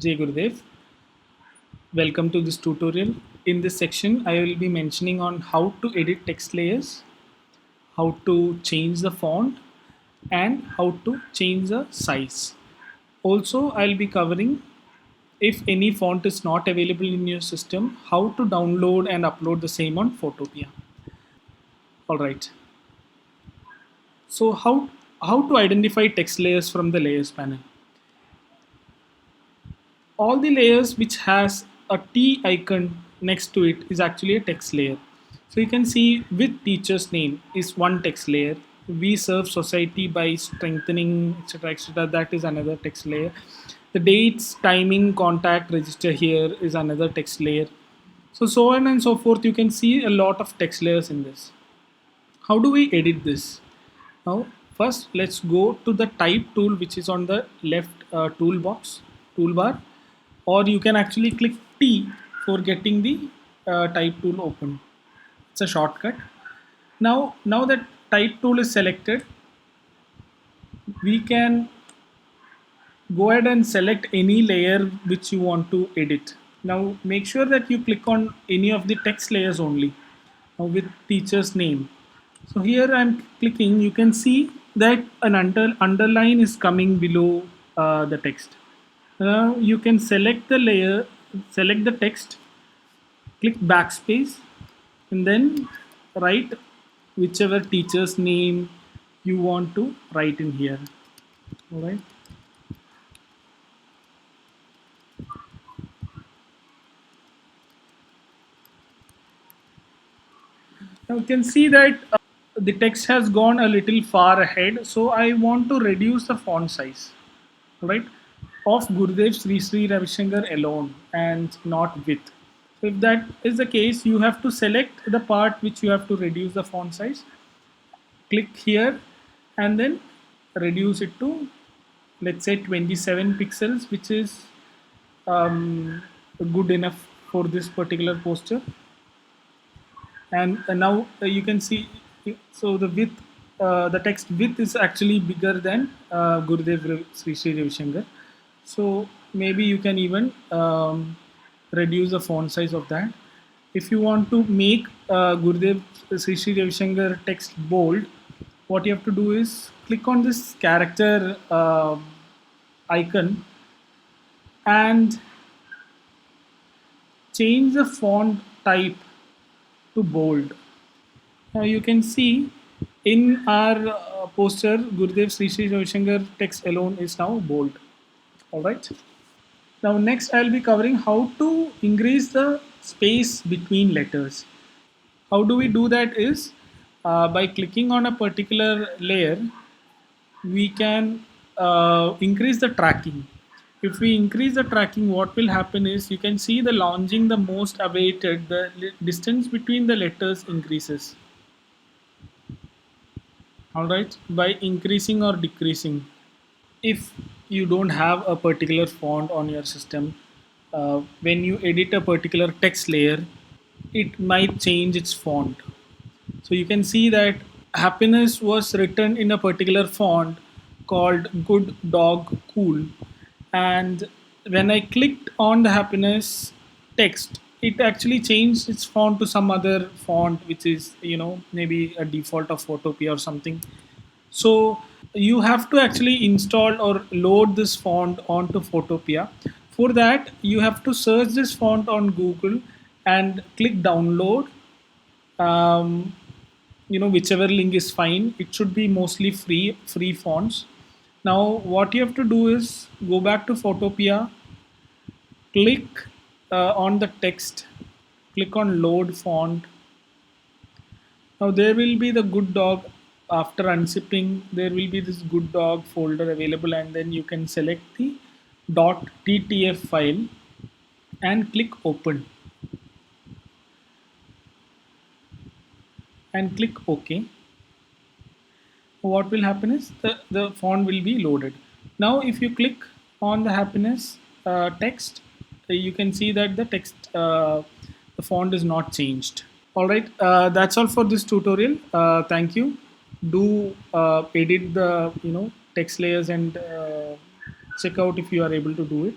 Jai Gurudev. Welcome to this tutorial. In this section, I will be mentioning on how to edit text layers, how to change the font, and how to change the size. Also, I'll be covering if any font is not available in your system, how to download and upload the same on Photopea. All right. So how to identify text layers from the layers panel? All the layers which has a T icon next to it is actually a text layer. So you can see with teacher's name is one text layer. We serve society by strengthening, etc., that is another text layer. The dates, timing, contact register here is another text layer. So on and so forth. You can see a lot of text layers in this. How do we edit this? Now, first let's go to the type tool which is on the left toolbar, or you can actually click T for getting the type tool open. It's a shortcut. Now that type tool is selected, we can go ahead and select any layer which you want to edit. Now make sure that you click on any of the text layers only. Now with teacher's name. So here I'm clicking, you can see that an underline is coming below the text. Now you can select the layer, select the text, click backspace, and then write whichever teacher's name you want to write in here. All right. Now you can see that the text has gone a little far ahead, so I want to reduce the font size, right, of Gurudev Sri Sri Ravi Shankar alone and not width. So if that is the case, you have to select the part which you have to reduce the font size, click here, and then reduce it to, let's say, 27 pixels, which is good enough for this particular poster. And now you can see, so the width, the text width is actually bigger than Gurudev Sri Sri Ravi Shankar. So maybe you can even reduce the font size of that. If you want to make Gurudev Sri Sri Ravi Shankar text bold, what you have to do is click on this character icon and change the font type to bold. Now you can see in our poster, Gurudev Sri Sri Ravi Shankar text alone is now bold. All right. Now next I'll be covering how to increase the space between letters. How do we do that is by clicking on a particular layer, we can increase the tracking. If we increase the tracking, what will happen is you can see the launching the most awaited, the distance between the letters increases. All right, by increasing or decreasing. If you don't have a particular font on your system, when you edit a particular text layer, it might change its font. So you can see that happiness was written in a particular font called Good Dog Cool, and when I clicked on the happiness text, it actually changed its font to some other font which is, maybe a default of Photopea or something. So you have to actually install or load this font onto Photopea. For that, you have to search this font on Google and click download. um, Whichever link is fine. It should be mostly free fonts. Now what you have to do is go back to Photopea, click on the text, click on load font. Now there will be the good dog. After unzipping, there will be this good dog folder available, and then you can select the .ttf file and click open and click OK. What will happen is the font will be loaded. Now if you click on the happiness text, you can see that the font is not changed. All right, that's all for this tutorial. Thank you. Do edit the text layers and check out if you are able to do it.